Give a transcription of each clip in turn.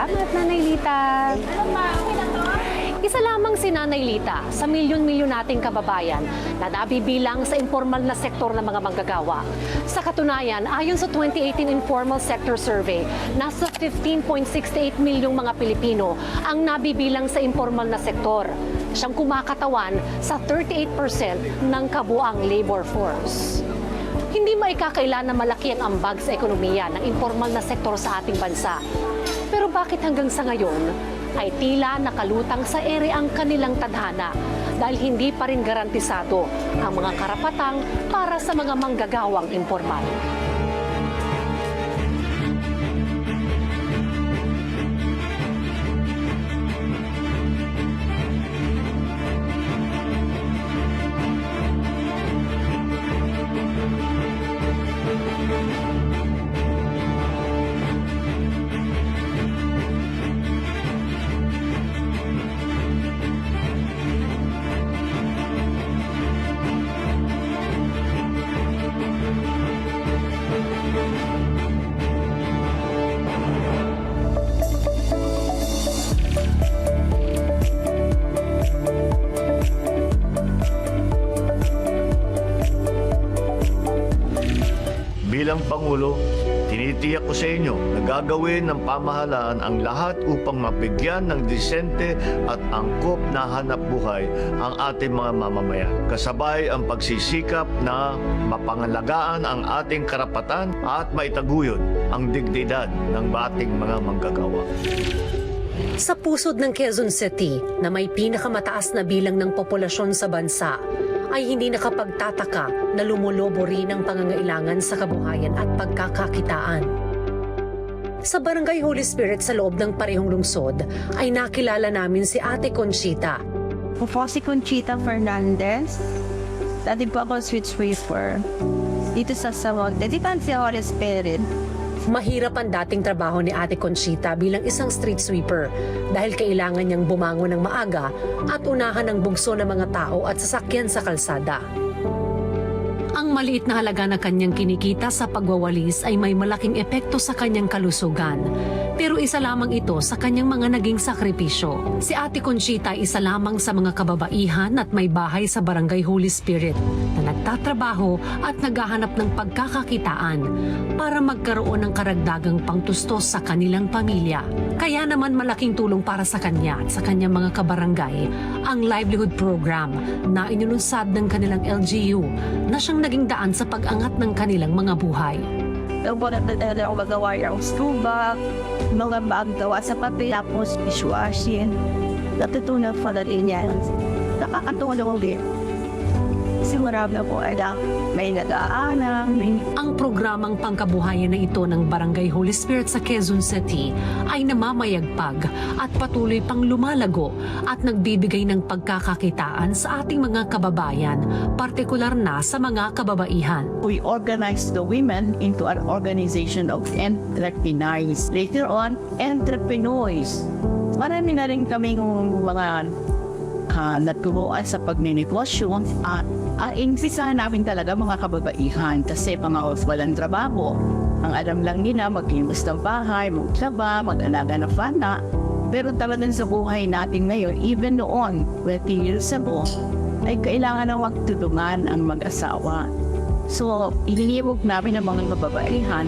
Salamat, Nanay Lita. Isa lamang si Nanay Lita sa milyon-milyon nating kababayan na nabibilang sa informal na sektor ng mga manggagawa. Sa katunayan, ayon sa 2018 Informal Sector Survey, nasa 15.68 milyong mga Pilipino ang nabibilang sa informal na sektor. Siyang kumakatawan sa 38% ng kabuang labor force. Hindi maikakaila na malaki ang ambag sa ekonomiya ng informal na sektor sa ating bansa. Pero bakit hanggang sa ngayon ay tila nakalutang sa ere ang kanilang tadhana dahil hindi pa rin garantisado ang mga karapatang para sa mga manggagawang informal. Bilang Pangulo, tinitiyak ko sa inyo na gagawin ng pamahalaan ang lahat upang mabigyan ng disente at angkop na hanap buhay ang ating mga mamamayan. Kasabay ang pagsisikap na mapangalagaan ang ating karapatan at maitaguyod ang dignidad ng ating mga manggagawa. Sa pusod ng Quezon City na may pinakamataas na bilang ng populasyon sa bansa, ay hindi nakapagtataka na lumulobo rin ang pangangailangan sa kabuhayan at pagkakakitaan. Sa Barangay Holy Spirit sa loob ng parehong lungsod ay nakilala namin si Ate Conchita. Ako po si Conchita Fernandez. Dati po ako street sweeper. Dito sa Samog. Dito si Holy Spirit. Mahirap ang dating trabaho ni Ate Conchita bilang isang street sweeper dahil kailangan niyang bumangon ng maaga at unahan ang bugso ng mga tao at sasakyan sa kalsada. Ang maliit na halaga na kanyang kinikita sa pagwawalis ay may malaking epekto sa kanyang kalusugan. Pero isa lamang ito sa kanyang mga naging sakripisyo. Si Ate Conchita ay isa lamang sa mga kababaihan at may bahay sa Barangay Holy Spirit na nagtatrabaho at naghahanap ng pagkakakitaan para magkaroon ng karagdagang pangtustos sa kanilang pamilya. Kaya naman malaking tulong para sa kanya at sa kanyang mga kabarangay ang livelihood program na inilunsad ng kanilang LGU na siyang naging daan sa pag-angat ng kanilang mga buhay. Ako na ako magawa yung tuba, mga magawa sa papel, tapos dishwashing. Natutunan ko na rin yan. Nakakatulong din. Sigurado na po ay may nag-aanang. Ang programang pangkabuhayan na ito ng Barangay Holy Spirit sa Quezon City ay namamayagpag at patuloy pang lumalago at nagbibigay ng pagkakakitaan sa ating mga kababayan, partikular na sa mga kababaihan. We organized the women into an organization of entrepreneurs. Later on, entrepreneurs. Marami na rin kaming mga naturuan sa pagninegosyo at insisahan namin talaga mga kababaihan kasi mga walang trabaho. Ang alam lang nila mag-imbes ng bahay, magtraba, mag-alaga ng fana. Pero talagang sa buhay natin ngayon, even noon, 20 years ago, ay kailangan ng magtulungan ang mag-asawa. So, inilibog namin ang mga kababaihan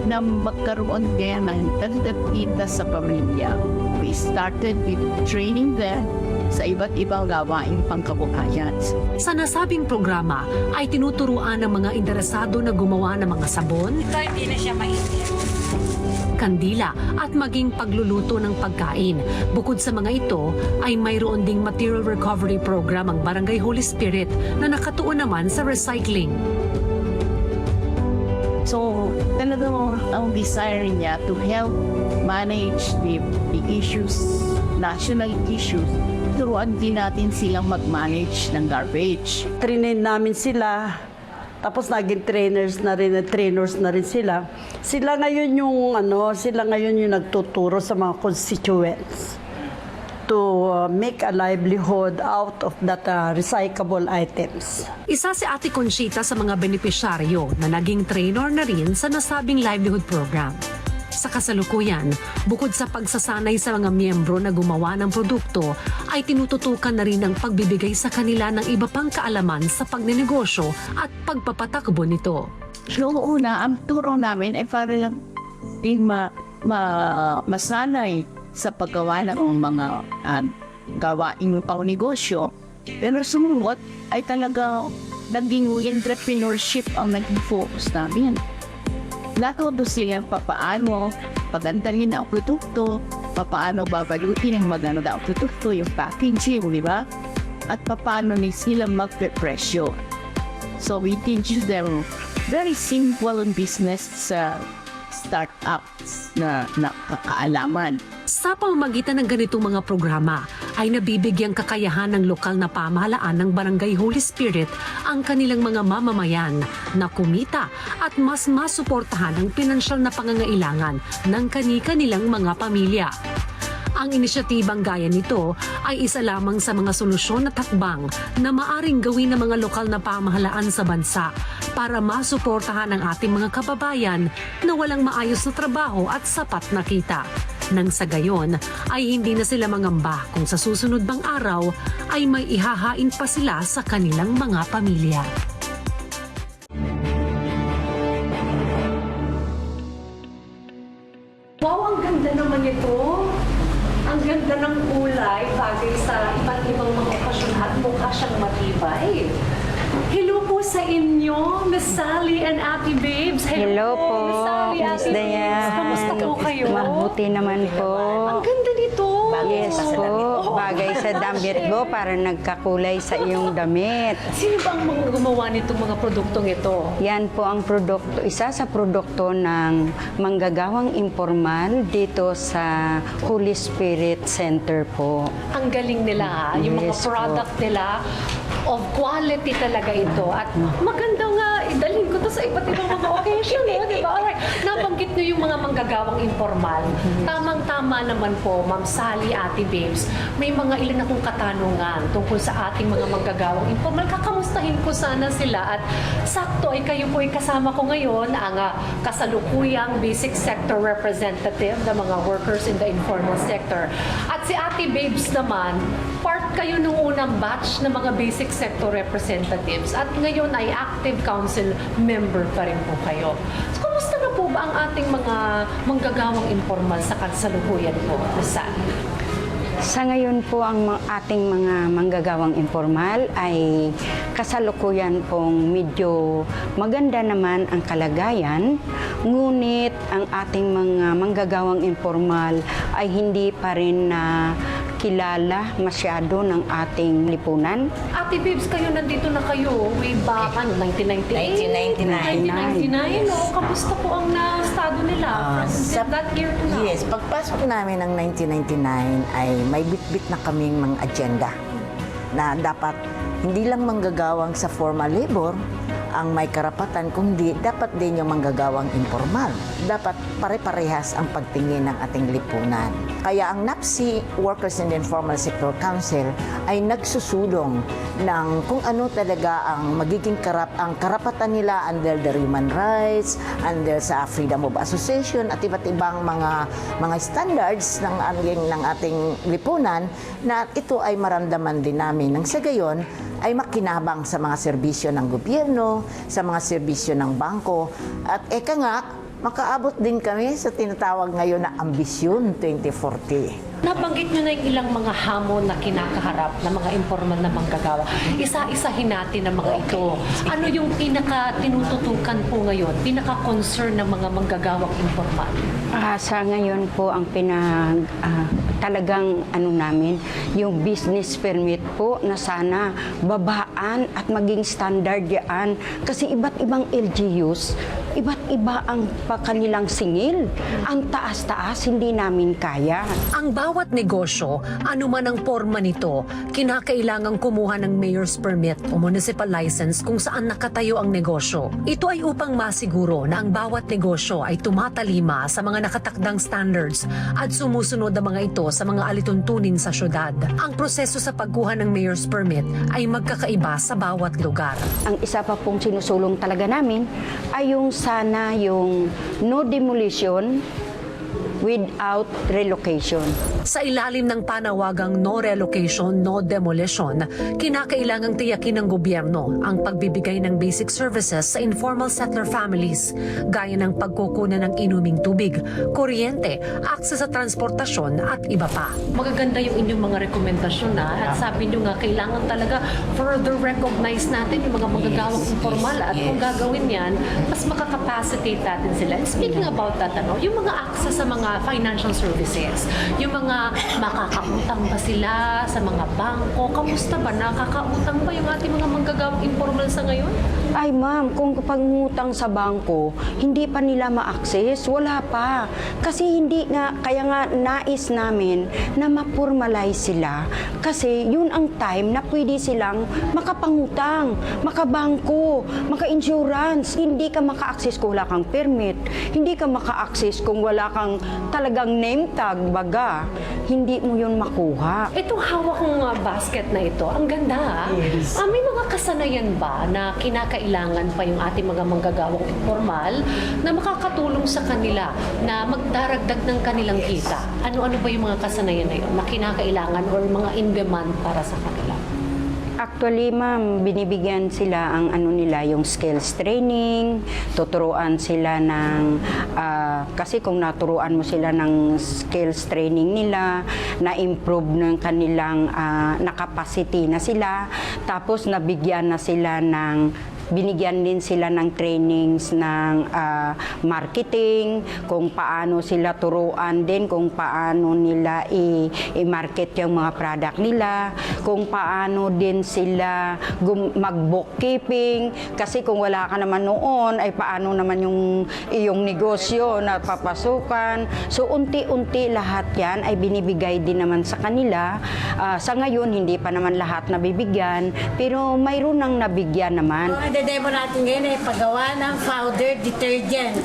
na magkaroon kaya ng dagdag-kita sa pamilya. We started with training them sa iba't ibang gawaing pangkabuhayan. Sa nasabing programa ay tinuturuan ng mga interesado na gumawa ng mga sabon, Hindi na siya mainit. kandila at maging pagluluto ng pagkain. Bukod sa mga ito ay mayroon ding material recovery program ang Barangay Holy Spirit na nakatuon naman sa recycling. So, talagang ang desire niya to help manage the issues, national issues, turuan din natin silang mag-manage ng garbage. Trainin namin sila, tapos naging trainers na rin sila. Sila ngayon yung nagtuturo sa mga constituents to make a livelihood out of that recyclable items. Isa si Ate Conchita sa mga benepisyaryo na naging trainer na rin sa nasabing livelihood program. Sa kasalukuyan, bukod sa pagsasanay sa mga miyembro na gumawa ng produkto, ay tinututukan na rin ang pagbibigay sa kanila ng iba pang kaalaman sa pagnenegosyo at pagpapatakbo nito. So, una, ang turo namin ay para din masanay sa paggawa ng mga gawaing pang-negosyo. Pero sumunod ay talaga naging entrepreneurship ang naging focus namin. Natuto sila papaano pagandahin ang produkto, papaano babalutin ang maganda ang produkto, yung packaging, di ba? At papaano sila magpe-presyo. So we teach them very simple business sa startups na kaalaman. Sa pamamagitan ng ganitong mga programa ay nabibigyang kakayahan ng lokal na pamahalaan ng Barangay Holy Spirit ang kanilang mga mamamayan na kumita at mas masuportahan ang pinansyal na pangangailangan ng kani-kanilang mga pamilya. Ang inisyatibang gaya nito ay isa lamang sa mga solusyon at hakbang na maaring gawin ng mga lokal na pamahalaan sa bansa para masuportahan ang ating mga kababayan na walang maayos na trabaho at sapat na kita. Nang sa gayon ay hindi na sila mangamba kung sa susunod bang araw ay may ihahain pa sila sa kanilang mga pamilya. Wow, ang ganda naman ito! Ang ganda ng kulay, bagay sa iba't ibang mga okasyon at mukha siyang matibay. Hello po sa inyo, Miss Sally and Ate Babes. Hello po, Miss Sally, Miss Ate Dayan. Babes. Kamusta po kayo? Mabuti naman po. Ang ganda nito. Yes po, bagay sa damit mo para nagkakulay sa iyong damit. Sino ba ang mga gumawa nitong mga produktong ito? Yan po ang produkto, isa sa produkto ng manggagawang informal dito sa Holy Spirit Center po. Ang galing nila, ha? Yung mga Yes po. product nila, of quality talaga ito. At maganda nga, idalhin ko to sa iba't ibang mga occasion, di ba? Alright, nabanggit niyo yung mga manggagawang informal. Tamang-tama naman po, Ma'am Sally, Ate Babes, may mga ilan akong katanungan tungkol sa ating mga manggagawang informal. Kakamustahin ko sana sila at sakto ay kayo po ay kasama ko ngayon, ang kasalukuyang basic sector representative ng mga workers in the informal sector. At si Ate Babes naman, part kayo nung unang batch ng mga basic sector representatives at ngayon ay active council member pa rin po kayo. So, kumusta na po ba ang ating mga manggagawang informal sa kasalukuyan po, Miss Sally? Sa ngayon po ang ating mga manggagawang informal ay kasalukuyan pong medyo maganda naman ang kalagayan, ngunit ang ating mga manggagawang informal ay hindi pa rin na kilala masyado ng ating lipunan. Ate Babes, kayo nandito na kayo way back, 1998? 1999. No? Kamusta po ang estado nila from that year to now? Yes, pagpasok namin ng 1999 ay may bitbit na kaming mga agenda na dapat hindi lang manggagawang sa formal labor ang may karapatan, kundi dapat din yung manggagawang informal. Dapat pare-parehas ang pagtingin ng ating lipunan. Kaya ang NAPSI, Workers in the Informal Sector Council, ay nagsusulong ng kung ano talaga ang magiging ang karapatan nila under the human rights, under sa freedom of association at iba't ibang mga standards ng ating lipunan na ito ay maramdaman din namin. Nang sa gayon, ay makinabang sa mga serbisyo ng gobyerno, sa mga serbisyo ng bangko. At eka nga, makaabot din kami sa tinatawag ngayon na Ambisyon 2040. Nabanggit nyo na yung ilang mga hamon na kinakaharap ng mga informal na manggagawa. Isa-isahin natin ang mga ito. Ano yung pinaka-tinututukan po ngayon, pinaka-concern ng mga manggagawang informal? Sa ngayon po ang talagang namin, yung business permit po na sana babaan at maging standard yan. Kasi iba't ibang LGUs, iba't iba ang kanilang singil. Ang taas-taas, hindi namin kaya. Ang bawat negosyo, anuman ang forma nito, kinakailangang kumuha ng mayor's permit o municipal license kung saan nakatayo ang negosyo. Ito ay upang masiguro na ang bawat negosyo ay tumatalima sa mga nakatakdang standards at sumusunod ang mga ito sa mga alituntunin sa syudad. Ang proseso sa pagkuha ng mayor's permit ay magkakaiba sa bawat lugar. Ang isa pa pong sinusulong talaga namin ay yung sana yung no demolition without relocation. Sa ilalim ng panawagang no relocation, no demolition, kinakailangang tiyakin ng gobyerno ang pagbibigay ng basic services sa informal settler families, gaya ng pagkukunan ng inuming tubig, kuryente, akses sa transportasyon at iba pa. Magaganda yung inyong mga rekomendasyon na at sabi nyo nga kailangan talaga further recognize natin yung mga manggagawang informal at kung gagawin yan, mas makakapacitate natin sila. And speaking about that, yung mga access sa mga financial services, yung mga makakautang ba sila sa mga bangko, kamusta ba? Nakakautang ba yung ating mga manggagawang informal sa ngayon? Ay ma'am, kung pangutang sa bangko, hindi pa nila ma-access, wala pa. Kasi hindi nga, kaya nga nais namin na ma-formalize sila. Kasi yun ang time na pwede silang makapangutang, makabangko, maka-insurance. Hindi ka maka-access kung wala kang permit. Hindi ka maka-access kung wala kang talagang name tag, baga. Hindi mo yun makuha. Itong hawak ng basket na ito, ang ganda. May mga kasanayan ba na kinakailangan pa yung ating mga manggagawang informal na makakatulong sa kanila na magdaragdag ng kanilang kita? Ano-ano ba yung mga kasanayan na yun na kinakailangan or mga in-demand para sa kanila? Actually, ma'am, binibigyan sila ang nila, yung skills training, tuturuan sila ng, kasi kung naturuan mo sila ng skills training nila, na-improve ng kanilang na capacity na sila, tapos nabigyan na sila binigyan din sila ng trainings ng marketing, kung paano sila turuan din, kung paano nila i-market yung mga product nila, kung paano din sila mag-bookkeeping, kasi kung wala ka naman noon, ay paano naman yung iyong negosyo na papasukan. So, unti-unti lahat yan ay binibigay din naman sa kanila. Sa ngayon, hindi pa naman lahat nabibigyan, pero mayroon nang nabigyan naman. Ang demo natin ngayon ay paggawa ng powder detergent.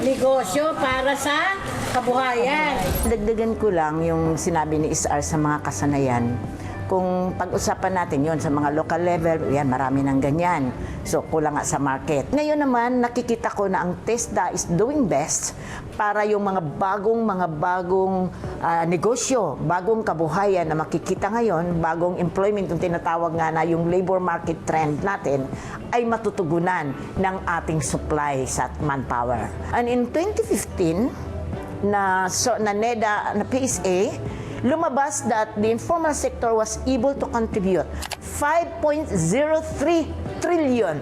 Negosyo para sa kabuhayan. Dagdagan ko lang yung sinabi ni SR sa mga kasanayan. Kung pag-usapan natin yon sa mga local level, yan, marami ng ganyan. So, kulang nga sa market. Ngayon naman, nakikita ko na ang TESDA is doing best para yung mga bagong negosyo, bagong kabuhayan na makikita ngayon, bagong employment, yung tinatawag nga na yung labor market trend natin, ay matutugunan ng ating supply sa manpower. And in 2015, na NEDA, na PSA, lumabas that the informal sector was able to contribute 5.03 trillion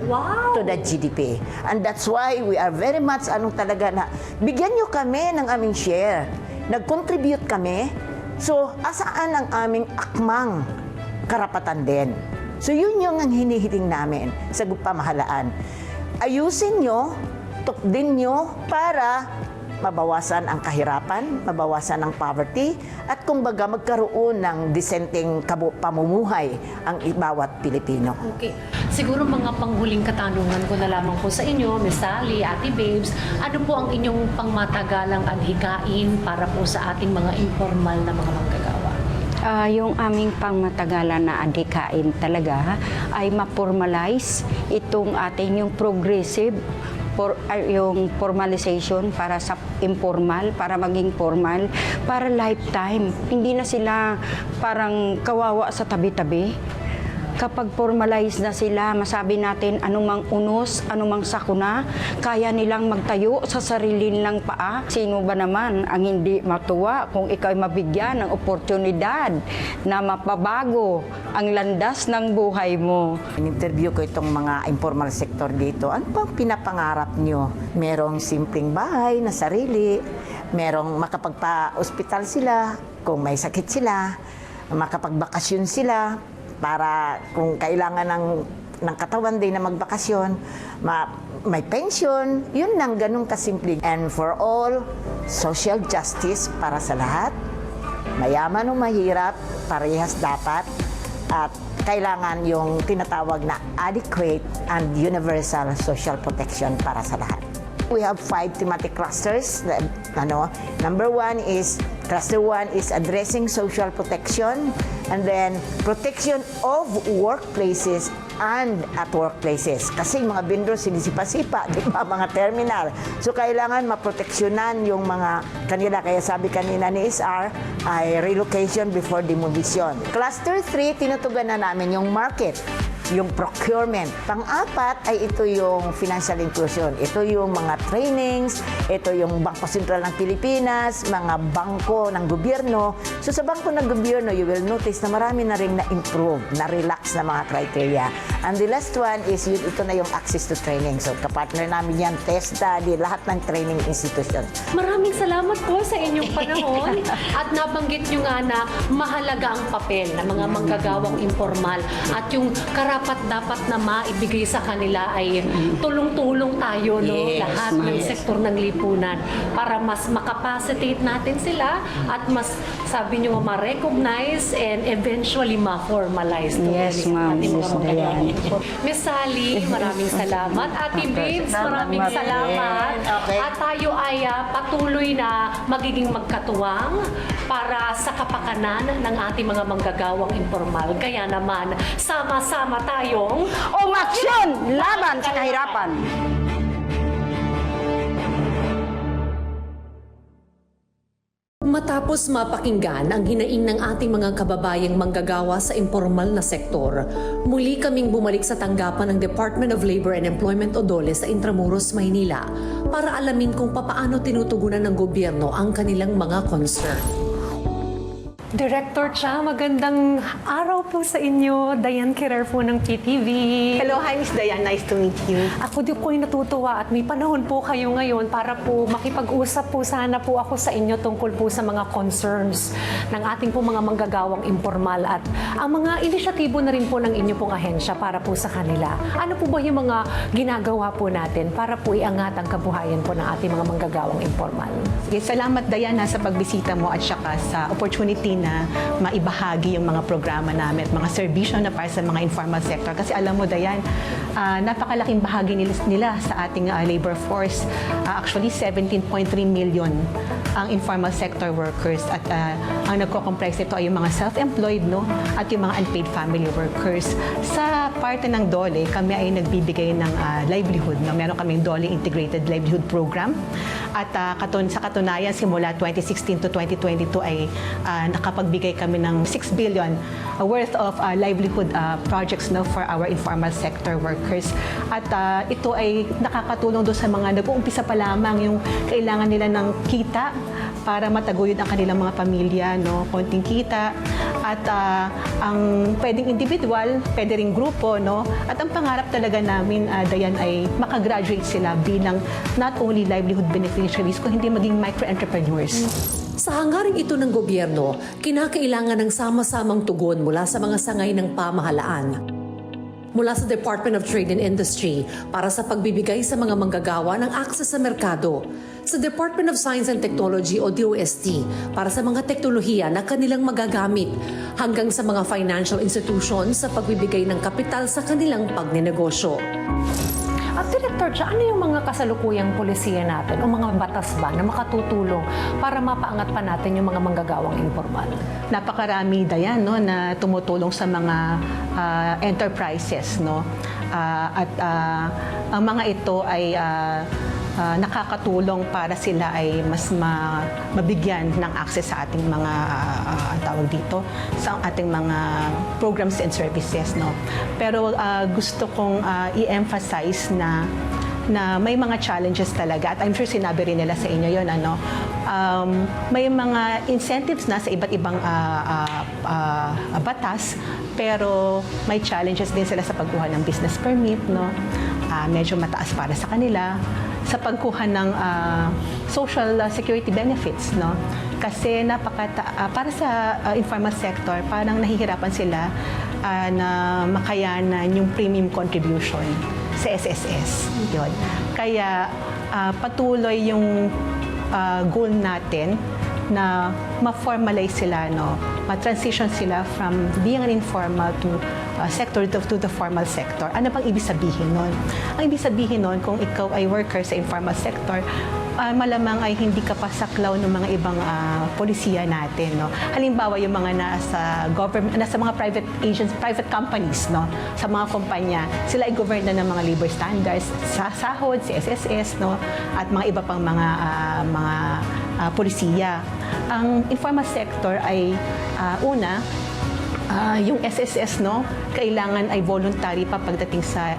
to the GDP. And that's why we are very much talaga na bigyan nyo kami ng aming share. Nag-contribute kami. So, asaan ang aming akmang karapatan din? So, yun yung ang hinihiling namin sa pamahalaan. Ayusin nyo, tukdin nyo para mabawasan ang kahirapan, mabawasan ang poverty, at kumbaga magkaroon ng disenteng pamumuhay ang bawat Pilipino. Okay. Siguro mga panghuling katanungan ko na lamang po sa inyo, Ms. Sally, Ate Babes, ano po ang inyong pangmatagalang adhikain para po sa ating mga informal na mga manggagawa? Yung aming pangmatagalan na adhikain talaga ay ma-formalize itong ating yung progressive yung formalization para sa informal, para maging formal, para lifetime. Hindi na sila parang kawawa sa tabi-tabi. Kapag formalize na sila, masabi natin anumang unos, anumang sakuna, kaya nilang magtayo sa sarili nilang paa. Sino ba naman ang hindi matuwa kung ikaw ay mabigyan ng oportunidad na mapabago ang landas ng buhay mo? In-interview ko itong mga informal sector dito. Ano bang pinapangarap nyo? Merong simpleng bahay na sarili, merong makapagpa-ospital sila, kung may sakit sila, makapagbakasyon sila, para kung kailangan ng katawan din na magbakasyon, may pension, yun lang, ganun kasimple. And for all, social justice para sa lahat, mayaman o mahirap, parehas dapat, at kailangan yung tinatawag na adequate and universal social protection para sa lahat. We have 5 thematic clusters. Number 1 is, cluster 1 is addressing social protection, and then protection of workplaces and at workplaces. Kasi yung mga vendors sinisipa-sipa, di ba, mga terminal. So kailangan maproteksyonan yung mga kanila. Kaya sabi kanina ni SR ay relocation before demolition. Cluster 3, tinutugan na namin yung market, yung procurement. Pang-apat ay ito yung financial inclusion. Ito yung mga trainings, ito yung Bangko Sentral ng Pilipinas, mga bangko ng gobyerno. So sa bangko ng gobyerno, you will notice na marami na rin na-improve, na-relax na mga criteria. And the last one is ito na yung access to training. So kapartner namin yan, TESDA, lahat ng training institution. Maraming salamat po sa inyong panahon at nabanggit nyo nga na mahalaga ang papel ng mga manggagawang informal at yung karapat dapat na maibigay sa kanila ay tulong-tulong tayo, no? Lahat ng sektor ng lipunan para mas makapacitate natin sila at mas, sabi nyo, ma-recognize and eventually ma-formalize. Yes, ma'am. Yes, Dayan. Miss Sally, maraming salamat. Ate Babes, maraming salamat. Okay. At tayo ay patuloy na magiging magkatuwang para sa kapakanan ng ating mga manggagawang informal. Kaya naman, sama-sama tayong Umaksyon laban sa kahirapan. Matapos mapakinggan ang hinaing ng ating mga kababayang manggagawa sa impormal na sektor, muli kaming bumalik sa tanggapan ng Department of Labor and Employment Odoles sa Intramuros, Maynila para alamin kung papaano tinutugunan ng gobyerno ang kanilang mga concern. Director Cha, magandang araw po sa inyo. Diane Querer po ng PTV. Hello, hi Miss Diane. Nice to meet you. Ako din po ay natutuwa at may panahon po kayo ngayon para po makipag-usap po sana po ako sa inyo tungkol po sa mga concerns ng ating po mga manggagawang informal at ang mga inisyatibo na rin po ng inyo pong ahensya para po sa kanila. Ano po ba yung mga ginagawa po natin para po iangat ang kabuhayan po ng ating mga manggagawang informal? Sige, salamat Diana sa pagbisita mo at saka sa opportunity na maibahagi yung mga programa namin at mga serbisyo na para sa mga informal sector. Kasi alam mo, Dayan, napakalaking bahagi nila sa ating labor force. Actually, 17.3 million ang informal sector workers at ang nagko-complex ito ay yung mga self-employed, no? At yung mga unpaid family workers. Sa parte ng DOLE, kami ay nagbibigay ng livelihood. No? Meron kaming DOLE Integrated Livelihood Program. At sa katunayan, simula 2016 to 2022 ay nakapagbigay kami ng 6 billion worth of livelihood projects, no, for our informal sector workers. At ito ay nakakatulong doon sa mga nag-uumpisa pa lamang yung kailangan nila ng kita para mataguyod ang kanilang mga pamilya, no, konting kita. At ang pwedeng individual, pwede ring grupo, no? At ang pangarap talaga namin, Dayan, ay makagraduate sila bilang not only livelihood beneficiaries, kundi hindi maging micro-entrepreneurs. Sa hangaring ito ng gobyerno, kinakailangan ng sama-samang tugon mula sa mga sangay ng pamahalaan. Mula sa Department of Trade and Industry para sa pagbibigay sa mga manggagawa ng akses sa merkado, sa Department of Science and Technology o DOST para sa mga teknolohiya na kanilang magagamit, hanggang sa mga financial institutions sa pagbibigay ng kapital sa kanilang pagnenegosyo. At Director Cha, ano yung mga kasalukuyang polisiya natin o mga batas ba na makatutulong para mapaangat pa natin yung mga manggagawang informal? Napakarami, Dayan, no, na tumutulong sa mga enterprises, no? Ang mga ito ay nakakatulong para sila ay mas mabigyan ng access sa ating mga tawag dito, sa ating mga programs and services, no. Pero gusto kong i-emphasize na may mga challenges talaga at I'm sure sinabi rin nila sa inyo yon, ano. May mga incentives na sa iba't ibang batas, pero may challenges din sila sa pagkuha ng business permit, no. Medyo mataas para sa kanila sa pagkuha ng social security benefits, no? Kasi para sa informal sector, parang nahihirapan sila na makayanan yung premium contribution sa SSS. Yun. Kaya patuloy yung goal natin na ma-formalize sila, no? Ma-transition sila from being an informal to sector to the formal sector. Ano bang ibig sabihin nun? Ang ibig sabihin nun, kung ikaw ay worker sa informal sector, malamang ay hindi ka pa saklaw ng mga ibang polisiya natin, no. Halimbawa yung mga nasa government, nasa mga private agents, private companies, no, sa mga kumpanya, sila ay govern na ng mga labor standards, sa sahod, si SSS, no, at mga iba pang mga polisiya. Ang informal sector ay yung SSS, no, kailangan ay voluntary pa pagdating sa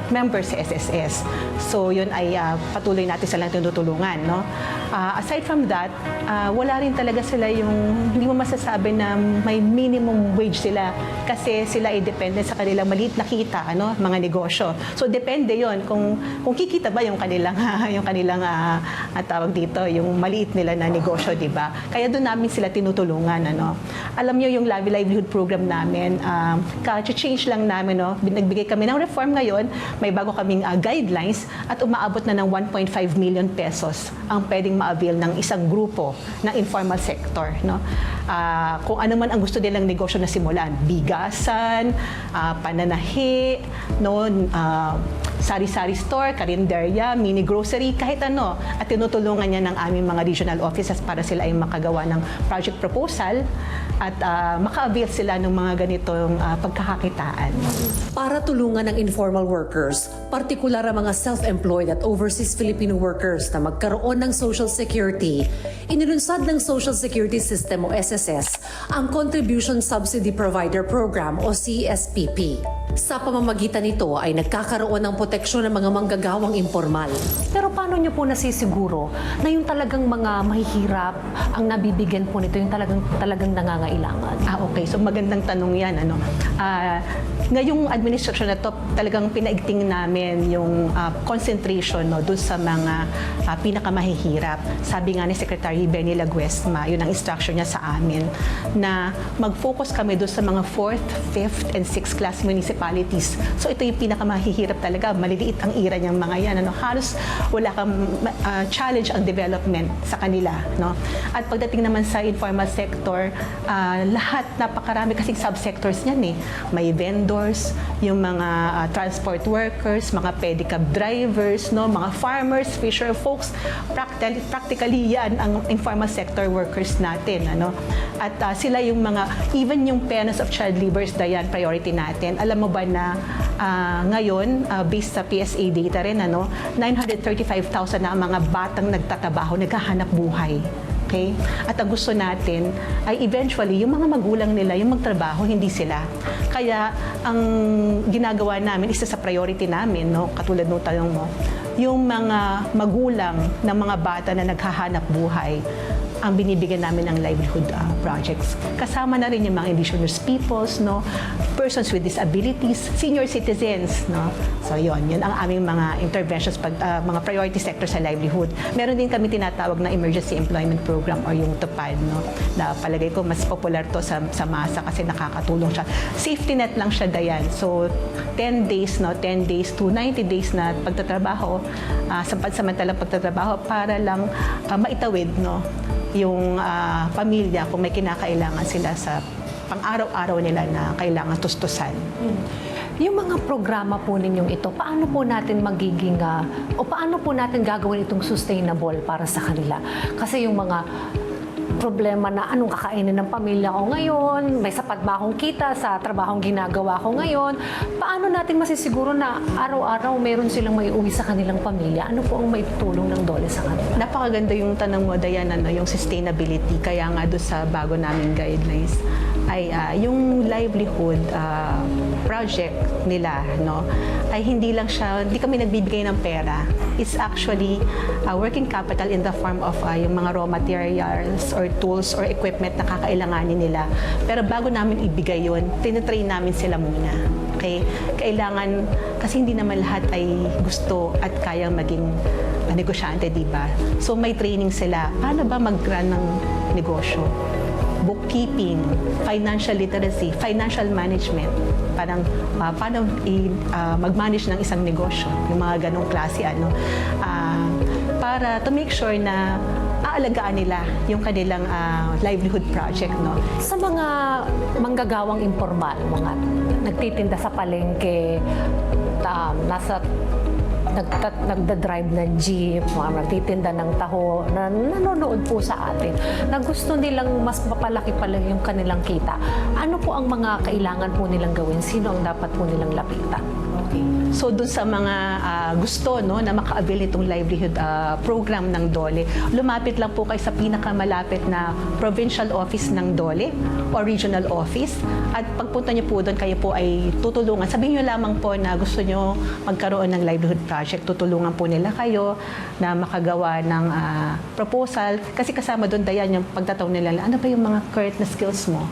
member sa SSS. So yun ay patuloy natin silang tinutulungan, no. Aside from that, wala rin talaga sila yung, hindi mo masasabi na may minimum wage sila kasi sila ay dependent sa kanilang maliit na kita, ano, mga negosyo. So depende yon kung kikita ba yung kanilang tawag dito, yung maliit nila na negosyo, di ba? Kaya doon namin sila tinutulungan, ano. Alam niyo yung livelihood program namin, ka-change lang namin, no. Nagbigay kami ng reform ngayon, may bago kaming guidelines at umaabot na ng 1.5 million pesos ang pwedeng ma-avail ng isang grupo ng informal sector, no. Kung ano man ang gusto nilang negosyo na simulan, bigasan, pananahi, no, sari-sari store, karinderya, mini grocery, kahit ano. At tinutulungan niya ng aming mga regional offices para sila ay makagawa ng project proposal at maka-avail sila ng mga ganitong pagkakakitaan. Para tulungan ng informal workers, partikular ang mga self-employed at overseas Filipino workers na magkaroon ng Social Security, inilunsad ng Social Security System o SSS ang Contribution Subsidy Provider Program o CSPP. Sa pamamagitan nito ay nagkakaroon ng proteksyon ng mga manggagawang informal. Pero paano nyo po nasisiguro na yung talagang mga mahihirap ang nabibigyan po nito, yung talagang nangangailangan? Okay. So magandang tanong yan, ano. Ngayong administrasyon na to, talagang pinaigting namin yung concentration, no, doon sa mga pinakamahihirap. Sabi nga ni Secretary Benny Laguesma, yun ang instruction niya sa amin, na mag-focus kami doon sa mga 4th, 5th, and 6th class municipalities. So ito yung pinakamahihirap talaga. Maliliit ang ira niyang mga yan. Ano? Halos wala kang challenge ang development sa kanila. No? At pagdating naman sa informal sector, lahat, napakarami kasing subsectors niyan eh. May vendors, yung mga transport workers, mga pedicab drivers, no, mga farmers, fisher folks, practically yan ang informal sector workers natin, ano. At sila yung mga, even yung parents of child laborers, yan priority natin. Alam mo ba na ngayon, based sa PSA data rin, ano, 935,000 na ang mga batang nagtatrabaho, naghahanap buhay. Okay? At ang gusto natin ay eventually, yung mga magulang nila, yung magtrabaho, hindi sila. Kaya, ang ginagawa namin, isa sa priority namin, no, katulad ng tanong mo, yung mga magulang ng mga bata na naghahanap buhay, ang binibigyan namin ng livelihood projects. Kasama na rin yung mga indigenous peoples, no, persons with disabilities, senior citizens, no. So yun ang aming mga interventions, mga priority sector sa livelihood. Meron din kami tinatawag na emergency employment program or yung TUPAD, no, na palagay ko mas popular to sa masa kasi nakakatulong siya. Safety net lang siya, Dayan. So 10 days, no, 10 days to 90 days na pagtatrabaho, samantalang pagtatrabaho para lang maitawid, no, yung pamilya kung may kinakailangan sila sa pang-araw-araw nila na kailangan tustusan. Yung mga programa po ninyong ito, paano po natin magiging, o paano po natin gagawin itong sustainable para sa kanila? Kasi yung mga problema na anong kakainin ng pamilya ko ngayon, may sapat ba akong kita sa trabahong ginagawa ko ngayon, paano natin masisiguro na araw-araw meron silang may uwi sa kanilang pamilya? Ano po ang maitutulong ng DOLE sa kanila? Napakaganda yung tanong mo, Dayan, ano, yung sustainability. Kaya nga doon sa bago naming guidelines ay yung livelihood project nila, no, ay hindi kami nagbibigay ng pera. It's actually working capital in the form of yung mga raw materials or tools or equipment na kakailanganin nila. Pero bago namin ibigay yun, tinitrain namin sila muna. Okay? Kailangan, kasi hindi naman lahat ay gusto at kayang maging negosyante, di ba? So may training sila. Paano ba mag-run ng negosyo? Bookkeeping, financial literacy, financial management, parang paano mag-manage ng isang negosyo, yung mga ganong klase, ano, para to make sure na aalagaan nila yung kanilang livelihood project, no. Sa mga manggagawang informal, mga nagtitinda sa palengke, nasa nagda-drive ng jeep, mga nagtitinda ng taho, na nanonood po sa atin, na gusto nilang mas mapalaki pa lang yung kanilang kita. Ano po ang mga kailangan po nilang gawin? Sino ang dapat po nilang lapitan? Okay. So dun sa mga gusto no na maka-avail itong livelihood program ng DOLE, lumapit lang po kayo sa pinakamalapit na provincial office ng DOLE o regional office, at pagpunta niyo po doon, kayo po ay tutulungan. Sabihin niyo lamang po na gusto niyo magkaroon ng livelihood project, tutulungan po nila kayo na makagawa ng proposal, kasi kasama doon Dayan yung pagtataw nila, ano ba yung mga current na skills mo?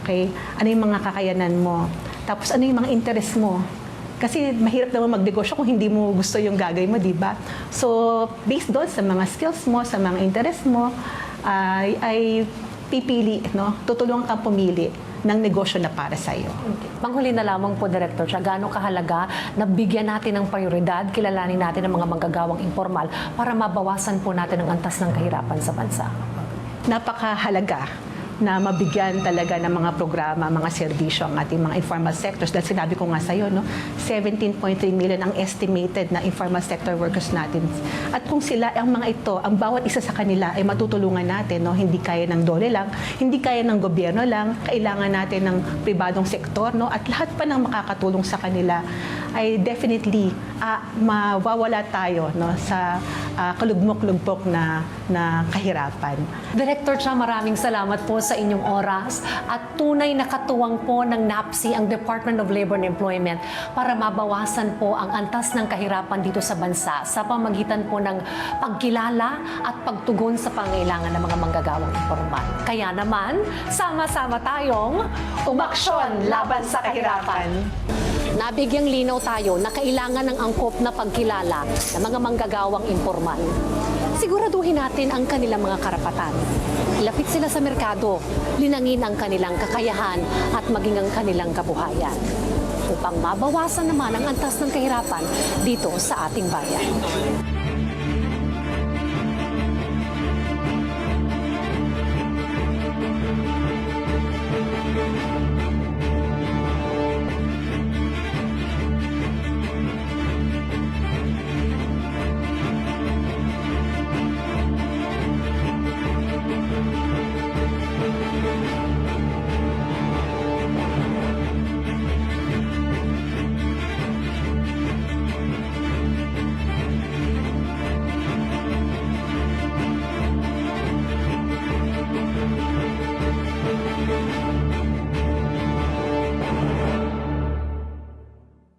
Okay? Ano yung mga kakayanan mo? Tapos ano yung mga interest mo? Kasi mahirap naman magnegosyo kung hindi mo gusto yung gagawin mo, di ba? So, based doon sa mga skills mo, sa mga interest mo, ay pipili, no? Tutulungan kang pumili ng negosyo na para sa iyo. Panghuli na lamang po, Director, siya gaano kahalaga na bigyan natin ng prioridad, kilalanin natin ang mga manggagawang informal para mabawasan po natin ang antas ng kahirapan sa bansa. Napakahalaga na mabigyan talaga ng mga programa, mga serbisyo ang ating mga informal sectors. Dahil sinabi ko nga sa iyo, no, 17.3 million ang estimated na informal sector workers natin. At kung sila, ang mga ito, ang bawat isa sa kanila ay matutulungan natin, no, hindi kaya ng DOLE lang, hindi kaya ng gobyerno lang, kailangan natin ng pribadong sektor, no, at lahat pa ng makakatulong sa kanila ay definitely mawawala tayo, no, sa kalugmok-lugmok na kahirapan. Director Cha, maraming salamat po sa inyong oras at tunay na katuwang po ng NAPSI, ang Department of Labor and Employment, para mabawasan po ang antas ng kahirapan dito sa bansa sa pamagitan po ng pagkilala at pagtugon sa pangailangan ng mga manggagawang informal. Kaya naman, sama-sama tayong umaksyon laban sa kahirapan. Nabigyang linaw tayo na kailangan ng angkop na pagkilala ng mga manggagawang informal. Siguraduhin natin ang kanilang mga karapatan. Ilapit sila sa merkado, linangin ang kanilang kakayahan at maging ang kanilang kabuhayan upang mabawasan naman ang antas ng kahirapan dito sa ating bayan.